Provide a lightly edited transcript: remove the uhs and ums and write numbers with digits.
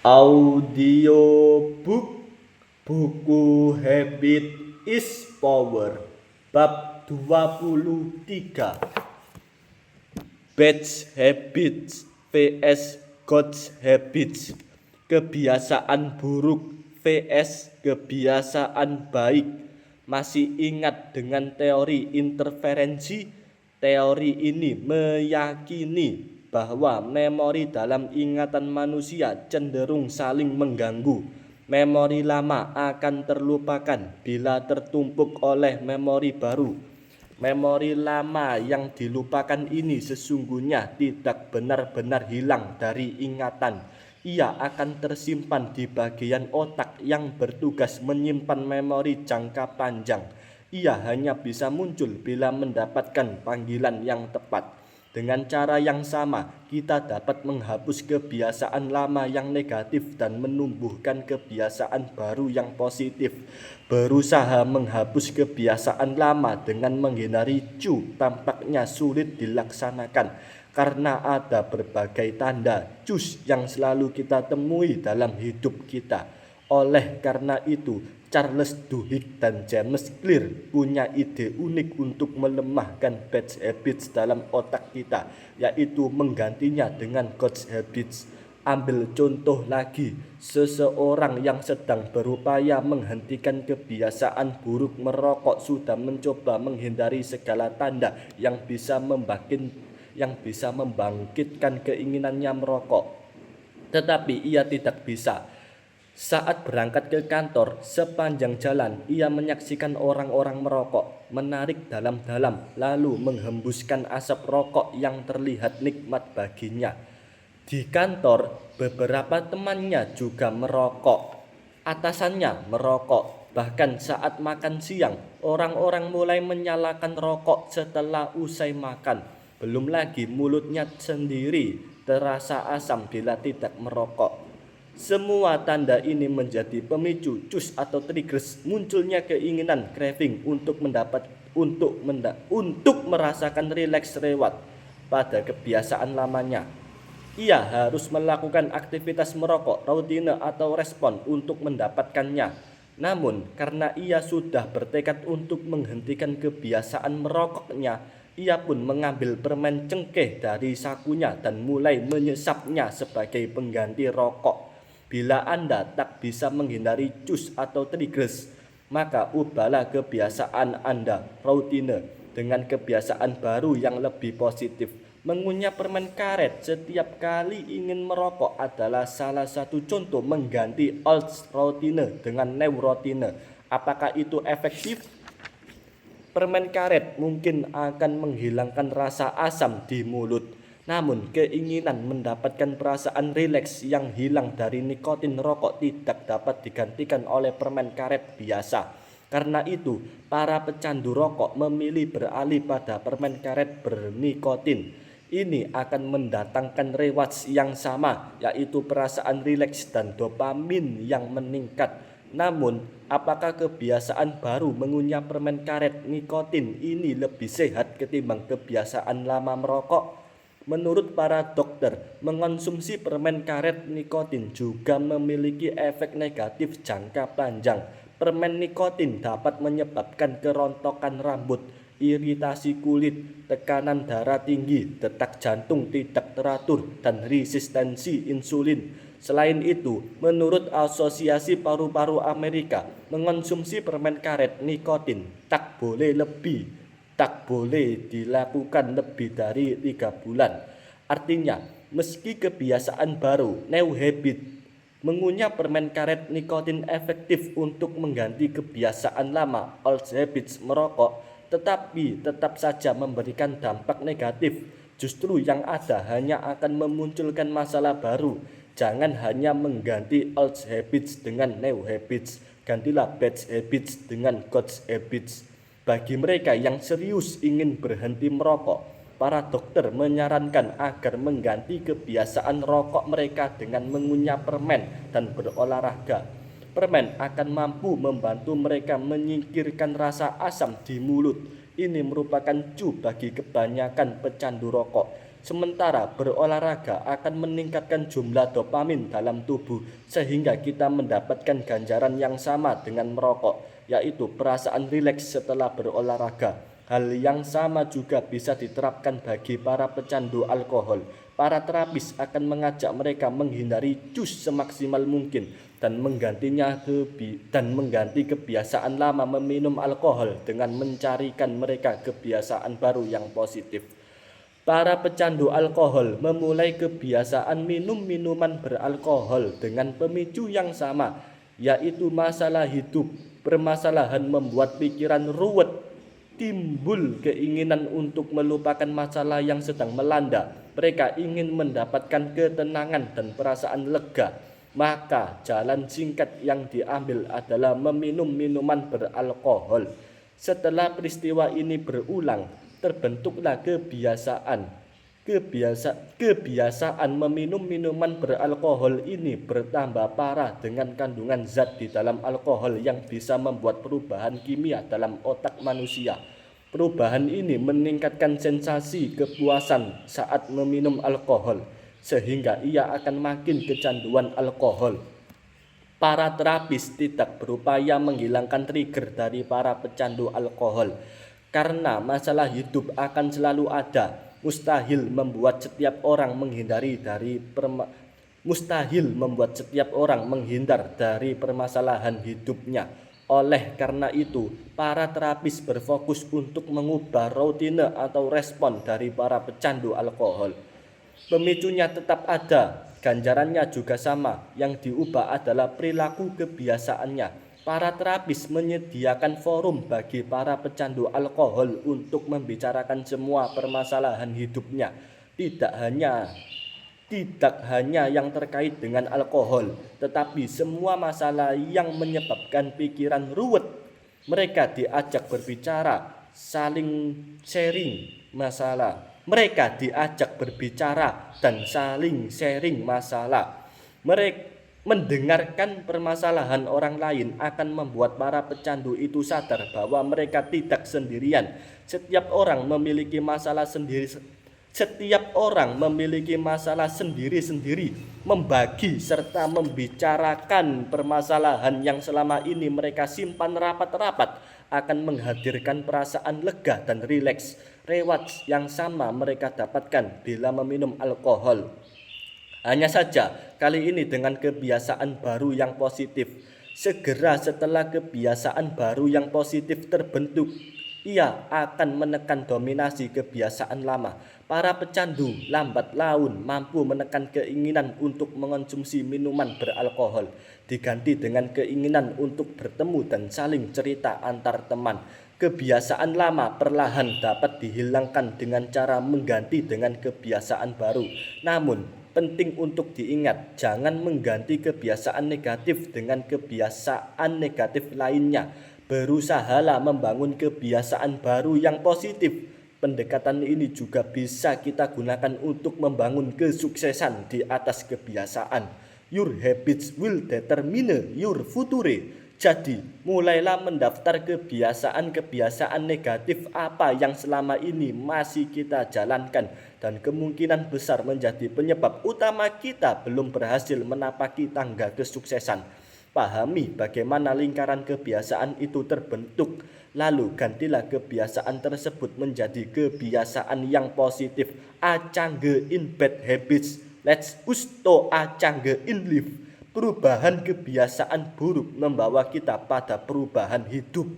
Audiobook Buku Habit is Power Bab 23 Bad Habits vs Good Habits. Kebiasaan buruk vs kebiasaan baik. Masih ingat dengan teori interferensi? Teori ini meyakini bahwa memori dalam ingatan manusia cenderung saling mengganggu. Memori lama akan terlupakan bila tertumpuk oleh memori baru. Memori lama yang dilupakan ini sesungguhnya tidak benar-benar hilang dari ingatan. Ia akan tersimpan di bagian otak yang bertugas menyimpan memori jangka panjang. Ia hanya bisa muncul bila mendapatkan panggilan yang tepat. Dengan cara yang sama, kita dapat menghapus kebiasaan lama yang negatif dan menumbuhkan kebiasaan baru yang positif. Berusaha menghapus kebiasaan lama dengan menghindari tampaknya sulit dilaksanakan karena ada berbagai tanda cus yang selalu kita temui dalam hidup kita. Oleh karena itu, Charles Duhigg dan James Clear punya ide unik untuk melemahkan bad habits dalam otak kita, yaitu menggantinya dengan good habits. Ambil contoh lagi, seseorang yang sedang berupaya menghentikan kebiasaan buruk merokok sudah mencoba menghindari segala tanda yang bisa membangkitkan keinginannya merokok. Tetapi ia tidak bisa. Saat berangkat ke kantor, sepanjang jalan ia menyaksikan orang-orang merokok, menarik dalam-dalam, lalu menghembuskan asap rokok yang terlihat nikmat baginya. Di kantor, beberapa temannya juga merokok. Atasannya merokok. Bahkan saat makan siang, orang-orang mulai menyalakan rokok setelah usai makan. Belum lagi mulutnya sendiri terasa asam bila tidak merokok. Semua tanda ini menjadi pemicu cus atau triggers munculnya keinginan craving untuk merasakan rileks reward pada kebiasaan lamanya. Ia harus melakukan aktivitas merokok, rutine atau respon untuk mendapatkannya. Namun, karena ia sudah bertekad untuk menghentikan kebiasaan merokoknya, ia pun mengambil permen cengkeh dari sakunya dan mulai menyesapnya sebagai pengganti rokok. Bila Anda tak bisa menghindari cus atau triggers, maka ubahlah kebiasaan Anda, rutine, dengan kebiasaan baru yang lebih positif. Mengunyah permen karet setiap kali ingin merokok adalah salah satu contoh mengganti old routine dengan new routine. Apakah itu efektif? Permen karet mungkin akan menghilangkan rasa asam di mulut. Namun, keinginan mendapatkan perasaan rileks yang hilang dari nikotin rokok tidak dapat digantikan oleh permen karet biasa. Karena itu, para pecandu rokok memilih beralih pada permen karet bernikotin. Ini akan mendatangkan rewards yang sama, yaitu perasaan rileks dan dopamin yang meningkat. Namun, apakah kebiasaan baru mengunyah permen karet nikotin ini lebih sehat ketimbang kebiasaan lama merokok? Menurut para dokter, mengonsumsi permen karet nikotin juga memiliki efek negatif jangka panjang. Permen nikotin dapat menyebabkan kerontokan rambut, iritasi kulit, tekanan darah tinggi, detak jantung tidak teratur, dan resistensi insulin. Selain itu, menurut Asosiasi Paru-Paru Amerika, mengonsumsi permen karet nikotin tak boleh dilakukan lebih dari 3 bulan. Artinya, meski kebiasaan baru, new habit, mengunyah permen karet nikotin efektif untuk mengganti kebiasaan lama, old habits merokok, tetapi tetap saja memberikan dampak negatif. Justru yang ada hanya akan memunculkan masalah baru. Jangan hanya mengganti old habits dengan new habits, gantilah bad habits dengan good habits. Bagi mereka yang serius ingin berhenti merokok, para dokter menyarankan agar mengganti kebiasaan rokok mereka dengan mengunyah permen dan berolahraga. Permen akan mampu membantu mereka menyingkirkan rasa asam di mulut. Ini merupakan bagi kebanyakan pecandu rokok. Sementara berolahraga akan meningkatkan jumlah dopamin dalam tubuh sehingga kita mendapatkan ganjaran yang sama dengan merokok, yaitu perasaan rileks setelah berolahraga. Hal yang sama juga bisa diterapkan bagi para pecandu alkohol. Para terapis akan mengajak mereka menghindari jus semaksimal mungkin dan mengganti kebiasaan lama meminum alkohol dengan mencarikan mereka kebiasaan baru yang positif. Para pecandu alkohol memulai kebiasaan minum minuman beralkohol dengan pemicu yang sama, yaitu masalah hidup. Permasalahan membuat pikiran ruwet, timbul keinginan untuk melupakan masalah yang sedang melanda. Mereka ingin mendapatkan ketenangan dan perasaan lega. Maka jalan singkat yang diambil adalah meminum minuman beralkohol. Setelah peristiwa ini berulang, terbentuklah kebiasaan meminum minuman beralkohol ini bertambah parah dengan kandungan zat di dalam alkohol yang bisa membuat perubahan kimia dalam otak manusia. Perubahan ini meningkatkan sensasi kepuasan saat meminum alkohol, sehingga ia akan makin kecanduan alkohol. Para terapis tidak berupaya menghilangkan trigger dari para pecandu alkohol, karena masalah hidup akan selalu ada. Mustahil membuat setiap orang menghindar dari permasalahan hidupnya. Oleh karena itu, para terapis berfokus untuk mengubah rutine atau respon dari para pecandu alkohol. Pemicunya tetap ada, ganjarannya juga sama. Yang diubah adalah perilaku kebiasaannya. Para terapis menyediakan forum bagi para pecandu alkohol untuk membicarakan semua permasalahan hidupnya, tidak hanya yang terkait dengan alkohol, tetapi semua masalah yang menyebabkan pikiran ruwet. Mereka diajak berbicara, dan saling sharing masalah. Mereka mendengarkan permasalahan orang lain akan membuat para pecandu itu sadar bahwa mereka tidak sendirian. Setiap orang memiliki masalah sendiri-sendiri. Membagi serta membicarakan permasalahan yang selama ini mereka simpan rapat-rapat akan menghadirkan perasaan lega dan rileks. Reward yang sama mereka dapatkan bila meminum alkohol. Hanya saja kali ini dengan kebiasaan baru yang positif. Segera setelah kebiasaan baru yang positif terbentuk, ia akan menekan dominasi kebiasaan lama. Para pecandu lambat laun mampu menekan keinginan untuk mengonsumsi minuman beralkohol, diganti dengan keinginan untuk bertemu dan saling cerita antar teman. Kebiasaan lama perlahan dapat dihilangkan dengan cara mengganti dengan kebiasaan baru. Namun, penting untuk diingat, jangan mengganti kebiasaan negatif dengan kebiasaan negatif lainnya. Berusahalah membangun kebiasaan baru yang positif. Pendekatan ini juga bisa kita gunakan untuk membangun kesuksesan di atas kebiasaan. Your habits will determine your future. Jadi, mulailah mendaftar kebiasaan-kebiasaan negatif apa yang selama ini masih kita jalankan dan kemungkinan besar menjadi penyebab utama kita belum berhasil menapaki tangga kesuksesan. Pahami bagaimana lingkaran kebiasaan itu terbentuk, lalu gantilah kebiasaan tersebut menjadi kebiasaan yang positif. Acangge in bad habits, let's usto acangge in life. Perubahan kebiasaan buruk membawa kita pada perubahan hidup.